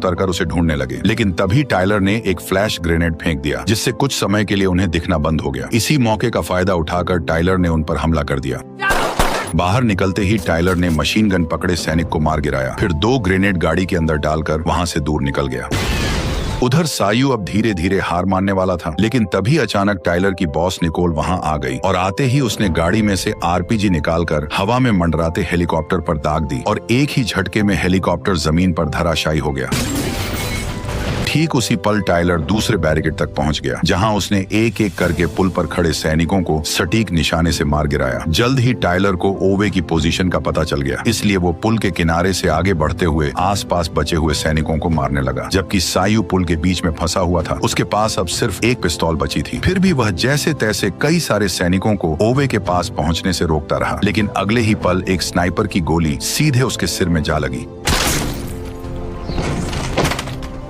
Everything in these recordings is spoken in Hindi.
उतरकर उसे ढूंढने लगे। लेकिन तभी टायलर ने एक फ्लैश ग्रेनेड फेंक दिया, जिससे कुछ समय के लिए उन्हें दिखना बंद हो गया। इसी मौके का फायदा उठाकर टायलर ने उन पर हमला कर दिया। बाहर निकलते ही टायलर ने मशीन गन पकड़े सैनिक को मार गिराया, फिर 2 ग्रेनेड गाड़ी के अंदर डालकर वहां से दूर निकल गया। उधर सायू अब धीरे धीरे हार मानने वाला था, लेकिन तभी अचानक टायलर की बॉस निकोल वहां आ गई और आते ही उसने गाड़ी में से आरपीजी निकालकर हवा में मंडराते हेलीकॉप्टर पर दाग दी और एक ही झटके में हेलीकॉप्टर जमीन पर धराशायी हो गया। ठीक उसी पल टायलर दूसरे बैरिकेड तक पहुंच गया, जहां उसने एक एक करके पुल पर खड़े सैनिकों को सटीक निशाने से मार गिराया। जल्द ही टायलर को ओवे की पोजीशन का पता चल गया, इसलिए वो पुल के किनारे से आगे बढ़ते हुए आसपास बचे हुए सैनिकों को मारने लगा। जबकि सायू पुल के बीच में फंसा हुआ था, उसके पास अब सिर्फ एक पिस्तौल बची थी। फिर भी वह जैसे तैसे कई सारे सैनिकों को ओवे के पास पहुंचने से रोकता रहा, लेकिन अगले ही पल एक स्नाइपर की गोली सीधे उसके सिर में जा लगी।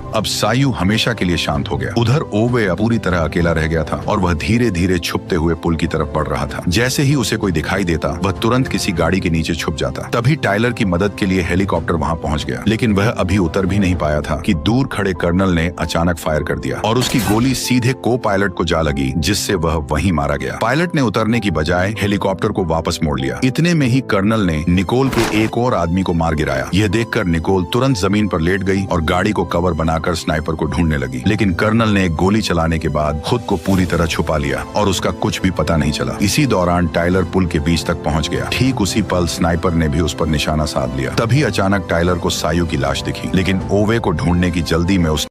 अब सायू हमेशा के लिए शांत हो गया। उधर ओवे पूरी तरह अकेला रह गया था और वह धीरे धीरे छुपते हुए पुल की तरफ बढ़ रहा था। जैसे ही उसे कोई दिखाई देता, वह तुरंत किसी गाड़ी के नीचे छुप जाता। तभी टायलर की मदद के लिए हेलीकॉप्टर वहां पहुंच गया, लेकिन वह अभी उतर भी नहीं पाया था कि दूर खड़े कर्नल ने अचानक फायर कर दिया और उसकी गोली सीधे को पायलट को जा लगी, जिससे वह वहीं मारा गया। पायलट ने उतरने की बजाय हेलीकॉप्टर को वापस मोड़ लिया। इतने में ही कर्नल ने निकोल के एक और आदमी को मार गिराया। यह देखकर निकोल तुरंत जमीन पर लेट गई और गाड़ी को कवर बनाकर स्नाइपर को ढूंढने लगी। लेकिन कर्नल ने एक गोली चलाने के बाद खुद को पूरी तरह छुपा लिया और उसका कुछ भी पता नहीं चला। इसी दौरान टायलर पुल के बीच तक पहुंच गया। ठीक उसी पल स्नाइपर ने भी उस पर निशाना साध लिया। तभी अचानक टायलर को सायू की लाश दिखी, लेकिन ओवे को ढूंढने की जल्दी में उस